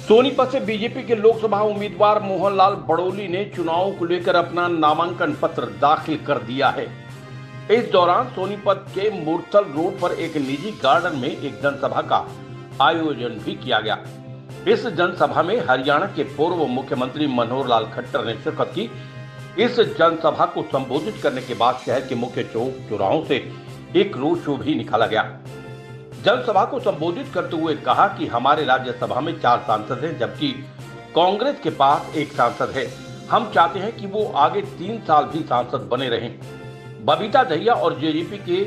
सोनीपत से बीजेपी के लोकसभा उम्मीदवार मोहनलाल बड़ोली ने चुनाव को लेकर अपना नामांकन पत्र दाखिल कर दिया है। इस दौरान सोनीपत के मुरथल रोड पर एक निजी गार्डन में एक जनसभा का आयोजन भी किया गया। इस जनसभा में हरियाणा के पूर्व मुख्यमंत्री मनोहर लाल खट्टर ने शिरकत की। इस जनसभा को संबोधित करने के बाद शहर के मुख्य चौक चौराहों से एक रोड शो भी निकाला गया। जनसभा को संबोधित करते हुए कहा कि हमारे राज्यसभा में 4 सांसद हैं, जबकि कांग्रेस के पास 1 सांसद है। हम चाहते हैं कि वो आगे 3 साल भी सांसद बने रहें। बबीता दहिया और जेजेपी के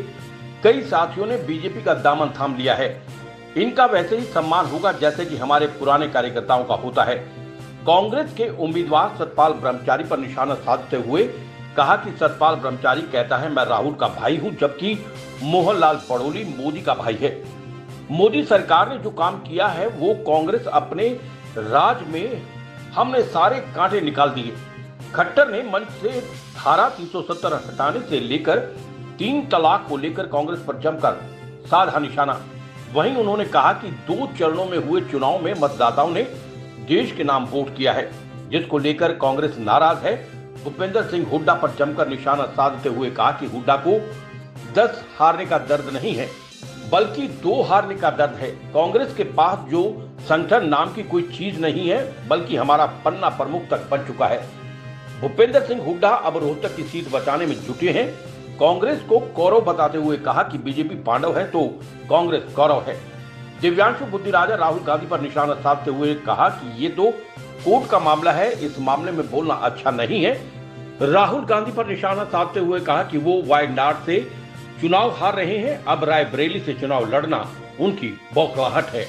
कई साथियों ने बीजेपी का दामन थाम लिया है। इनका वैसे ही सम्मान होगा जैसे कि हमारे पुराने कार्यकर्ताओं का होता है। कांग्रेस के उम्मीदवार सतपाल ब्रह्मचारी पर निशाना साधते हुए कहा कि सतपाल ब्रह्मचारी कहता है मैं राहुल का भाई हूं, जबकि मोहनलाल बड़ोली मोदी का भाई है। मोदी सरकार ने जो काम किया है वो कांग्रेस अपने राज में हमने सारे कांटे निकाल दिए। खट्टर ने मंच से धारा 370 हटाने से लेकर 3 तलाक को लेकर कांग्रेस पर जमकर साधा निशाना। वहीं उन्होंने कहा कि 2 चरणों में हुए चुनाव में मतदाताओं ने देश के नाम वोट किया है, जिसको लेकर कांग्रेस नाराज है। भूपेंद्र सिंह हुड्डा पर जमकर निशाना साधते हुए कहा कि हुड्डा को 10 हारने का दर्द नहीं है, बल्कि 2 हारने का दर्द है। कांग्रेस के पास जो संगठन नाम की कोई चीज नहीं है, बल्कि हमारा पन्ना प्रमुख तक बन चुका है। भूपेंद्र सिंह हुड्डा अब रोहतक की सीट बचाने में जुटे हैं। कांग्रेस को कौरव बताते हुए कहा कि बीजेपी पांडव है तो कांग्रेस कौरव है। दिव्यांशु बुद्धिराजा राहुल गांधी पर निशाना साधते हुए कहा कि ये तो कोर्ट का मामला है, इस मामले में बोलना अच्छा नहीं है। राहुल गांधी पर निशाना साधते हुए कहा कि वो वायनाड से चुनाव हार रहे हैं, अब रायबरेली से चुनाव लड़ना उनकी बौखलाहट है।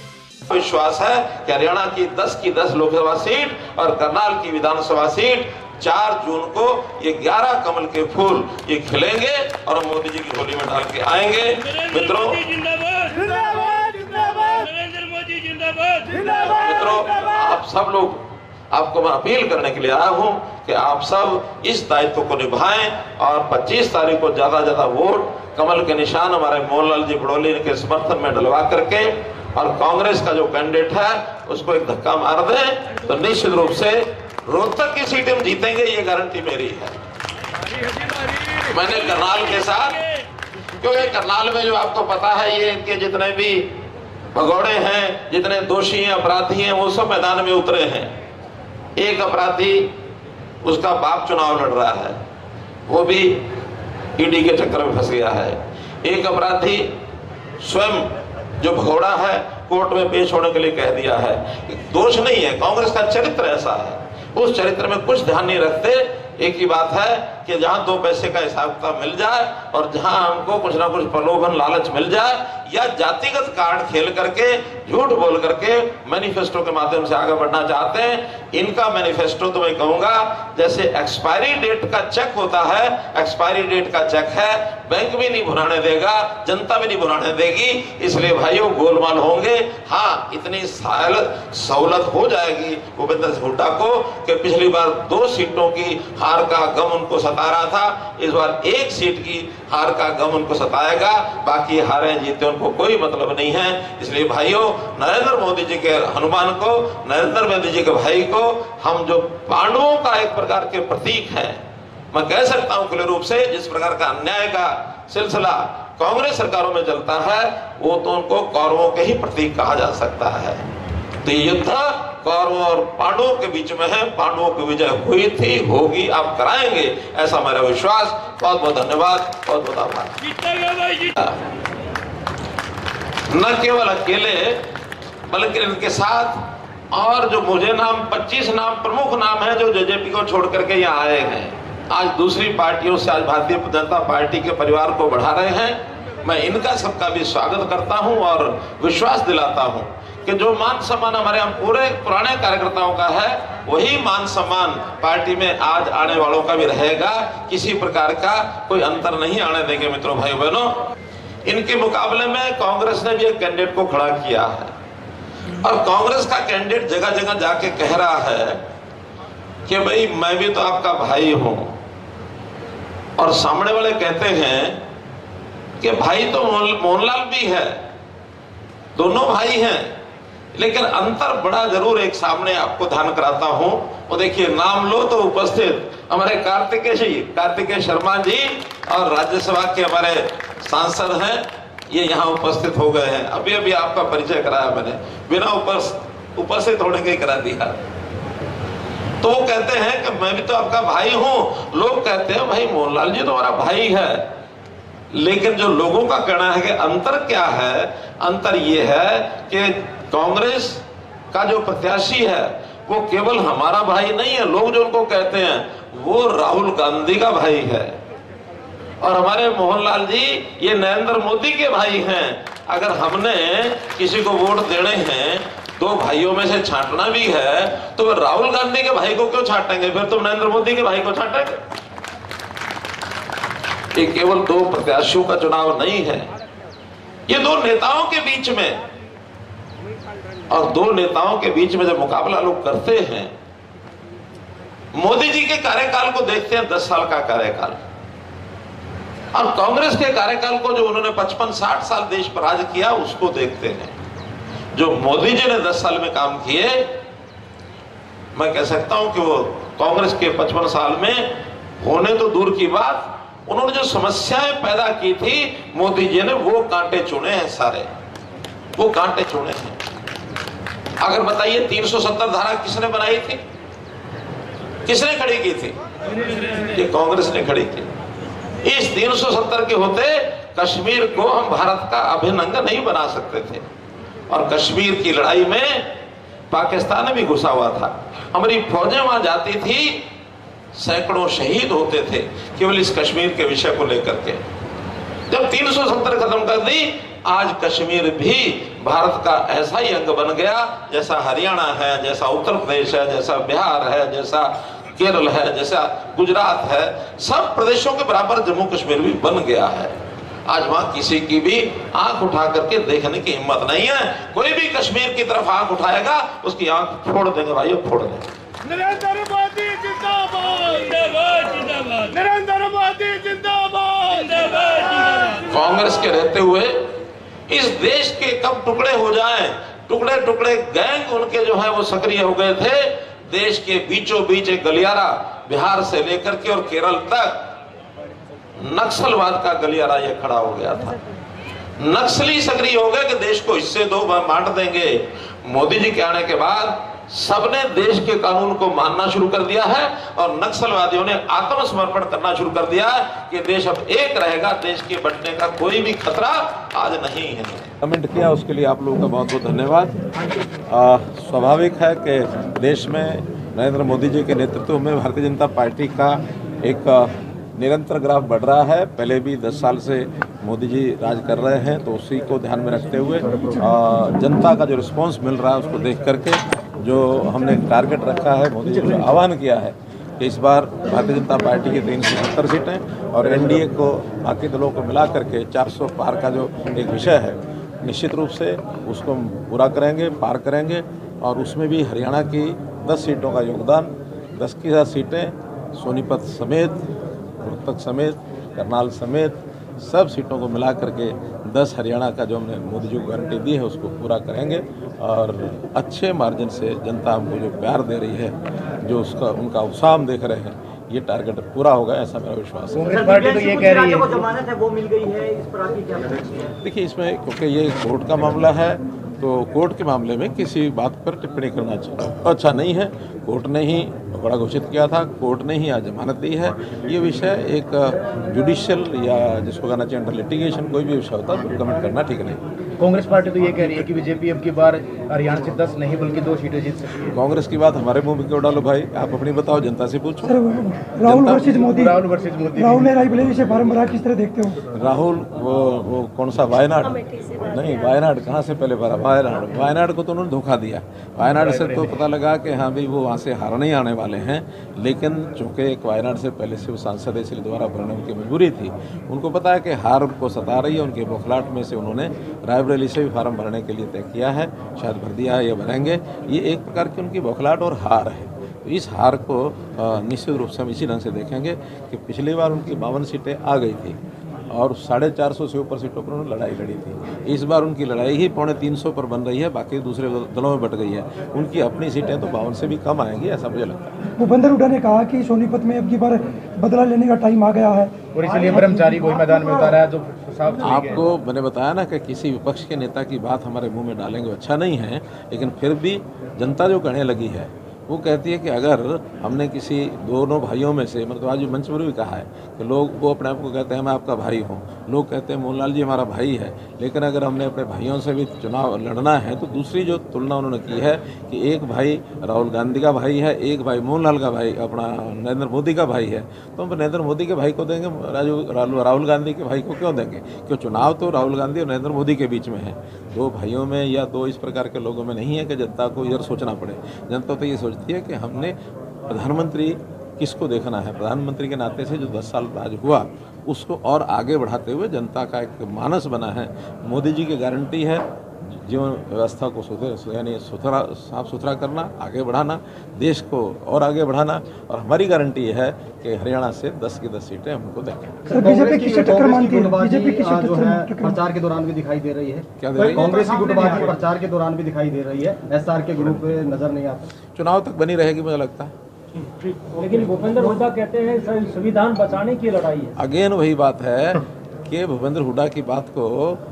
विश्वास है कि हरियाणा की 10 की 10 लोकसभा सीट और करनाल की विधानसभा सीट 4 जून को ये 11 कमल के फूल ये खिलेंगे और मोदी जी की होली में डाल के आएंगे। मित्रों, आप सब लोग, आपको मैं अपील करने के लिए आया हूं कि आप सब इस दायित्व को निभाएं और 25 तारीख को ज्यादा वोट कमल के निशान हमारे मोहनलाल जी बड़ोली के समर्थन में डलवा करके और कांग्रेस का जो कैंडिडेट है उसको एक धक्का मार दें तो निश्चित रूप से रोहतक की सीट हम जीतेंगे, ये गारंटी मेरी है। मैंने करनाल के साथ, क्योंकि करनाल में जो आपको पता है ये इनके जितने भी भगोड़े हैं, जितने दोषी हैं, अपराधी हैं, वो सब मैदान में उतरे हैं। एक अपराधी उसका बाप चुनाव लड़ रहा है, वो भी ईडी के चक्कर में फंस गया है। एक अपराधी स्वयं जो भगोड़ा है कोर्ट में पेश होने के लिए कह दिया है। दोष नहीं है, कांग्रेस का चरित्र ऐसा है, उस चरित्र में कुछ ध्यान नहीं रखते। एक ही बात है कि जहां 2 पैसे का हिसाब किताब मिल जाए और जहां हमको कुछ ना कुछ प्रलोभन लालच मिल जाए या जातिगत कार्ड खेल करके झूठ बोल करके मैनिफेस्टो के माध्यम से आगे बढ़ना चाहते हैं। इनका मैनिफेस्टो तो मैं कहूंगा जैसे एक्सपायरी डेट का चेक होता है, एक्सपायरी डेट का चेक है, बैंक भी नहीं भुनाने देगा, जनता भी नहीं भुनाने देगी। इसलिए भाइयों गोलमाल होंगे। हाँ, इतनी सहूलत हो जाएगी भूपेंद्र सिंह हुड्डा को कि पिछली बार 2 सीटों की हार का गम उनको सता रहा था, इस बार 1 सीट की हार का गम उनको सताएगा। बाकी हारे जीते उनको कोई मतलब नहीं है। इसलिए भाइयों, नरेंद्र मोदी जी के हनुमान को, नरेंद्र मोदी जी के भाई को हम जो पांडवों का एक प्रकार के प्रतीक हैं, मैं कह सकता हूं खुले रूप से, जिस प्रकार का अन्याय का सिलसिला कांग्रेस सरकारों में चलता है वो तो उनको कौरवों के ही प्रतीक कहा जा सकता है। तो ये युद्ध कौरवों और पांडवों के बीच में है। पांडवों की विजय हुई थी, होगी, आप कराएंगे, ऐसा मेरा विश्वास। बहुत बहुत धन्यवाद, बहुत बहुत आभार। न केवल अकेले बल्कि इनके साथ और जो मुझे नाम 25 नाम प्रमुख नाम है जो जेजेपी को छोड़ करके यहाँ आए हैं, आज दूसरी पार्टियों से आज भारतीय जनता पार्टी के परिवार को बढ़ा रहे हैं। मैं इनका सबका भी स्वागत करता हूं और विश्वास दिलाता हूं कि जो मान सम्मान हमारे हम पूरे पुराने कार्यकर्ताओं का है वही मान सम्मान पार्टी में आज आने वालों का भी रहेगा। किसी प्रकार का कोई अंतर नहीं आने देंगे। मित्रों, भाई बहनों, इनके मुकाबले में कांग्रेस ने भी एक कैंडिडेट को खड़ा किया है और कांग्रेस का कैंडिडेट जगह जगह जाके कह रहा है कि भाई मैं भी तो आपका भाई हूं, और सामने वाले कहते हैं कि भाई तो मोहनलाल भी है, दोनों भाई हैं। लेकिन अंतर बड़ा जरूर एक सामने आपको ध्यान कराता हूं। वो देखिए, नाम लो तो उपस्थित हमारे कार्तिकेय शर्मा जी और राज्यसभा के हमारे सांसद हैं, ये यहाँ उपस्थित हो गए हैं। अभी अभी आपका परिचय कराया मैंने, बिना उपस्थित होने के ही करा दिया। तो वो कहते हैं कि मैं भी तो आपका भाई हूं। लोग कहते हैं भाई मोहनलाल जी तो हमारा भाई है, लेकिन जो लोगों का कहना है कि अंतर क्या है, अंतर ये है कि कांग्रेस का जो प्रत्याशी है वो केवल हमारा भाई नहीं है। लोग जो उनको कहते हैं वो राहुल गांधी का भाई है, और हमारे मोहनलाल जी ये नरेंद्र मोदी के भाई हैं। अगर हमने किसी को वोट देने हैं, दो भाइयों में से छांटना भी है, तो राहुल गांधी के भाई को क्यों छांटेंगे, फिर तो नरेंद्र मोदी के भाई को छांटेंगे। ये केवल दो प्रत्याशियों का चुनाव नहीं है, ये दो नेताओं के बीच में, और दो नेताओं के बीच में जब मुकाबला लोग करते हैं, मोदी जी के कार्यकाल को देखते हैं, 10 साल का कार्यकाल, और कांग्रेस के कार्यकाल को जो उन्होंने 55-60 साल देश पर राज किया उसको देखते हैं। जो मोदी जी ने 10 साल में काम किए, मैं कह सकता हूं कि वो कांग्रेस के 55 साल में होने तो दूर की बात, उन्होंने जो समस्याएं पैदा की थी मोदी जी ने वो कांटे चुने हैं, सारे वो कांटे चुने हैं। अगर बताइए 370 धारा किसने बनाई थी, किसने खड़ी की थी? ये कांग्रेस ने खड़ी की। इस 370 के होते कश्मीर को हम भारत का अभिन्न अंग नहीं बना सकते थे, और कश्मीर की लड़ाई में पाकिस्तान भी घुसा हुआ था। हमारी फौजें वहां जाती थी, सैकड़ों शहीद होते थे केवल इस कश्मीर के विषय को लेकर के। जब 370 खत्म कर दी, आज कश्मीर भी भारत का ऐसा ही अंग बन गया जैसा हरियाणा है, जैसा उत्तर प्रदेश है, जैसा बिहार है, जैसा केरल है, जैसा गुजरात है। सब प्रदेशों के बराबर जम्मू कश्मीर भी बन गया है। आज वहां किसी की भी आंख उठा करके देखने की हिम्मत नहीं है। कोई भी कश्मीर की तरफ आंख उठाएगा उसकी आंख फोड़ देंगे भाइयों, फोड़ देंगे। नरेंद्र मोदी जिंदाबाद, जिंदाबाद, जिंदाबाद। नरेंद्र मोदी जिंदाबाद, जिंदाबाद। कांग्रेस के रहते हुए इस देश के कब टुकड़े हो जाएं, टुकड़े टुकड़े गैंग उनके जो है वो सक्रिय हो गए थे। देश के बीचों बीच एक गलियारा, बिहार से लेकर के और केरल तक नक्सलवाद का गलियारा ये खड़ा हो गया था। नक्सली सक्रिय हो गए कि देश को हिस्से दो, बांट देंगे। मोदी जी के आने के बाद सबने देश के कानून को मानना शुरू कर दिया है, और नक्सलवादियों ने आत्मसमर्पण करना शुरू कर दिया है कि देश अब एक रहेगा, देश के बंटने का कोई भी खतरा आज नहीं है। कमेंट किया उसके लिए आप लोगों का बहुत बहुत धन्यवाद। स्वाभाविक है कि देश में नरेंद्र मोदी जी के नेतृत्व में भारतीय जनता पार्टी का एक निरंतर ग्राफ बढ़ रहा है। पहले भी 10 साल से मोदी जी राज कर रहे हैं, तो उसी को ध्यान में रखते हुए जनता का जो रिस्पांस मिल रहा है उसको देख करके जो हमने टारगेट रखा है, मोदी जी ने आह्वान किया है कि इस बार भारतीय जनता पार्टी की 370 सीटें और एनडीए को बाकी दलों को मिला करके 400 पार का जो एक विषय है, निश्चित रूप से उसको पूरा करेंगे, पार करेंगे। और उसमें भी हरियाणा की 10 सीटों का योगदान, 10 की 10 सीटें सोनीपत समेत, रोहतक समेत, करनाल समेत सब सीटों को मिला करके 10 हरियाणा का जो हमने मोदी जी को गारंटी दी है उसको पूरा करेंगे, और अच्छे मार्जिन से जनता हमको जो प्यार दे रही है, जो उसका उनका उत्साह हम देख रहे हैं, ये टारगेट पूरा होगा, ऐसा मेरा विश्वास है। कांग्रेस पार्टी तो ये कह रही है जमानत है वो मिल गई है, इस पर आपकी क्या प्रतिक्रिया है? देखिए, इसमें क्योंकि ये कोर्ट का मामला है, तो कोर्ट के मामले में किसी बात पर टिप्पणी करना अच्छा नहीं है। कोर्ट ने ही बड़ा घोषित किया था, कोर्ट ने ही आज जमानत दी है। ये विषय एक जुडिशियल या जिसको कहना चाहिए अंडर लिटिगेशन कोई भी विषय होता है तो कमेंट करना ठीक नहीं। कांग्रेस पार्टी तो ये कह रही है कि बीजेपी अब की बार हरियाणा से 10 नहीं बल्कि 2 सीटें जीत सकती है। कांग्रेस की बात हमारे मुंह में क्यों डालो भाई, आप अपनी बताओ, जनता से पूछो। राहुल वर्सेज मोदी, राहुल ने रायबरेली से फार्म भरा, किस तरह देखते हो? राहुल वो कौन सा वायनाड? नहीं, वायनाड कहाँ से पहले भरा? वायनाड को तो उन्होंने धोखा दिया। वायनाड से तो पता लगा कि हाँ भाई वो वहाँ से हार नहीं आने वाले हैं, लेकिन चूँकि एक वायनाड से पहले से वो सांसद है इसलिए दोबारा भरने उनकी मजबूरी थी। उनको पता है कि हार उनको सता रही है, उनके बौखलाहट में से उन्होंने रायबरेली से भी फार्म भरने के लिए तय किया है, शायद भर दिया है या भरेंगे। ये एक प्रकार की उनकी बौखलाहट और हार है। तो इस हार को निश्चित रूप से हम इसी ढंग से देखेंगे कि पिछली बार उनकी 52 सीटें आ गई थी और 450 से ऊपर सीटों पर उन्होंने लड़ाई लड़ी थी। इस बार उनकी लड़ाई ही 350 पर बन रही है, बाकी दूसरे दलों में बट गई है। उनकी अपनी सीटें तो 52 से भी कम आएंगी, ऐसा मुझे लगता है। भूपेंद्र हुड्डा ने कहा कि सोनीपत में अब की बार बदला लेने का टाइम आ गया है और इसलिए ब्रह्मचारी को मैदान में उतारा है, जो साफ आपको मैंने बताया ना कि किसी विपक्ष के नेता की बात हमारे मुंह में डालेंगे अच्छा नहीं है, लेकिन फिर भी जनता जो कहने लगी है वो कहती है कि अगर हमने किसी दोनों भाइयों में से, मतलब आज मंच पर भी कहा है कि लोग वो अपने आप को कहते हैं मैं आपका भाई हूँ, लोग कहते हैं मोहनलाल जी हमारा भाई है, लेकिन अगर हमने अपने भाइयों से भी चुनाव लड़ना है तो दूसरी जो तुलना उन्होंने की है कि एक भाई राहुल गांधी का भाई है, एक भाई मोहनलाल का भाई अपना नरेंद्र मोदी का भाई है, तो हम नरेंद्र मोदी के भाई को देंगे, राहुल गांधी के भाई को क्यों देंगे? क्यों चुनाव तो राहुल गांधी और नरेंद्र मोदी के बीच में है, दो भाइयों में या दो इस प्रकार के लोगों में नहीं है कि जनता को इधर सोचना पड़े। जनता तो ये सोचती है कि हमने प्रधानमंत्री किसको देखना है, प्रधानमंत्री के नाते से जो 10 साल राज हुआ उसको और आगे बढ़ाते हुए जनता का एक मानस बना है। मोदी जी की गारंटी है जीवन व्यवस्था को यानी साफ सुथरा करना, आगे बढ़ाना, देश को और आगे बढ़ाना, और हमारी गारंटी है कि हरियाणा से 10 की 10 सीटें हमको देंगे। बीजेपी की टक्कर मानती है, बीजेपी की जो है प्रचार के दौरान भी दिखाई दे रही है, क्या दे रही है? कांग्रेस की गुटबाजी प्रचार के दौरान भी दिखाई दे रही है, एसआर के ग्रुप नजर नहीं आता। चुनाव तक बनी रहेगी मुझे लगता है। लेकिन भूपेंद्र हुड्डा कहते हैं संविधान बचाने की लड़ाई है। अगेन वही बात है कि भूपेंद्र हुड्डा की बात को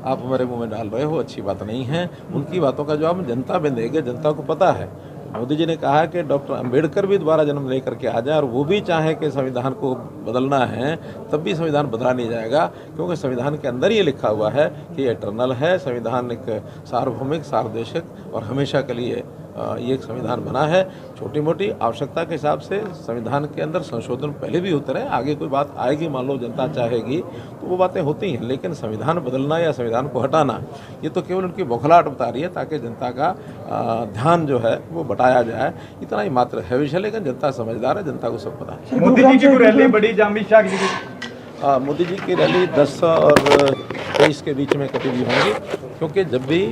आप हमारे मुंह में डाल रहे हो, अच्छी बात नहीं है। उनकी बातों का जवाब जनता में देंगे, जनता को पता है। मोदी जी ने कहा कि डॉक्टर अंबेडकर भी दोबारा जन्म लेकर के आ जाए और वो भी चाहे कि संविधान को बदलना है, तब भी संविधान बदला नहीं जाएगा, क्योंकि संविधान के अंदर ये लिखा हुआ है कि एटर्नल है। संविधान एक सार्वभौमिक, सार्वदेशिक और हमेशा के लिए ये एक संविधान बना है। छोटी मोटी आवश्यकता के हिसाब से संविधान के अंदर संशोधन पहले भी होते रहे, आगे कोई बात आएगी, मान लो जनता चाहेगी तो वो बातें होती हैं, लेकिन संविधान बदलना या संविधान को हटाना ये तो केवल उनकी बौखलाहट बता रही है ताकि जनता का ध्यान जो है वो बटाया जाए, इतना ही मात्र है विषय। लेकिन जनता समझदार है, जनता को सब पता है। मोदी जी की रैली बड़ी अमित शाह की मोदी जी की रैली 10 और 23 के बीच में कभी भी होंगी, क्योंकि जब भी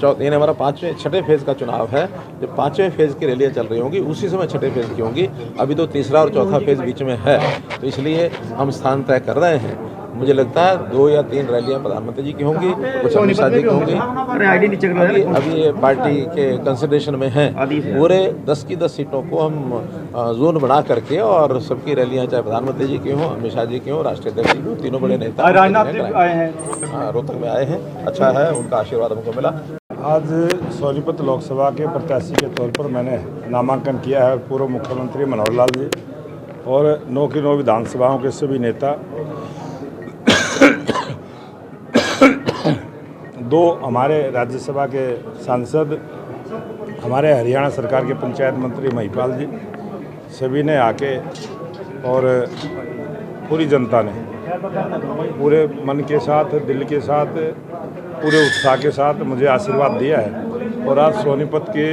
यानी हमारा 6वें फेज़ का चुनाव है, जब 5वें फेज़ की रैलियाँ चल रही होंगी उसी समय 6ठे फेज़ की होंगी। अभी तो तीसरा और चौथा फेज़ बीच में है, तो इसलिए हम स्थान तय कर रहे हैं। मुझे लगता है 2 या 3 रैलियां प्रधानमंत्री जी की होंगी, कुछ अमित शाह जी की होंगी। अभी ये पार्टी के कंसिडरेशन में है। पूरे 10 की 10 सीटों को हम जोन बना करके और सबकी रैलियां चाहे प्रधानमंत्री जी की हों, अमित शाह जी की हों, राष्ट्रीय अध्यक्ष जी, तीनों बड़े नेता राजनाथ जी आए हैं, रोहतक में आए हैं। अच्छा है, उनका आशीर्वाद हमको मिला। आज सोनीपत लोकसभा के प्रत्याशी के तौर पर मैंने नामांकन किया है। पूर्व मुख्यमंत्री मनोहर लाल जी और 9 की 9 विधानसभाओं के सभी नेता, 2 हमारे राज्यसभा के सांसद, हमारे हरियाणा सरकार के पंचायत मंत्री महिपाल जी, सभी ने आके और पूरी जनता ने पूरे मन के साथ, दिल के साथ, पूरे उत्साह के साथ मुझे आशीर्वाद दिया है। और आज सोनीपत के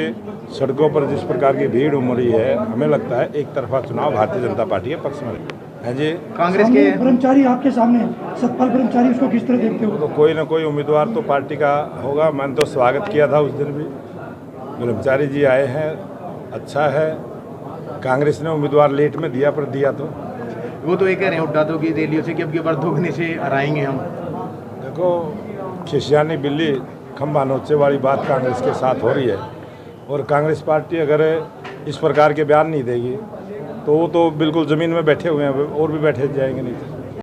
सड़कों पर जिस प्रकार की भीड़ उमड़ी है, हमें लगता है एक तरफा चुनाव भारतीय जनता पार्टी के पक्ष में है जी। कांग्रेस के ब्रह्मचारी आपके सामने, सतपाल ब्रह्मचारी, उसको किस तरह देखते हो? तो कोई ना कोई उम्मीदवार तो पार्टी का होगा। मैंने तो स्वागत किया था उस दिन भी। ब्रह्मचारी जी आए हैं, अच्छा है। कांग्रेस ने उम्मीदवार लेट में दिया, पर दिया तो वो तो ये कह रहे हैं हुड्डा तो की रैलियों से कि अब की बार दोगुने से हराएंगे हम। देखो, खिसियानी बिल्ली खंभा नोचे वाली बात कांग्रेस के साथ हो रही है, और कांग्रेस पार्टी अगर इस प्रकार के बयान नहीं देगी तो वो तो बिल्कुल ज़मीन में बैठे हुए हैं और भी बैठे जाएंगे नहीं।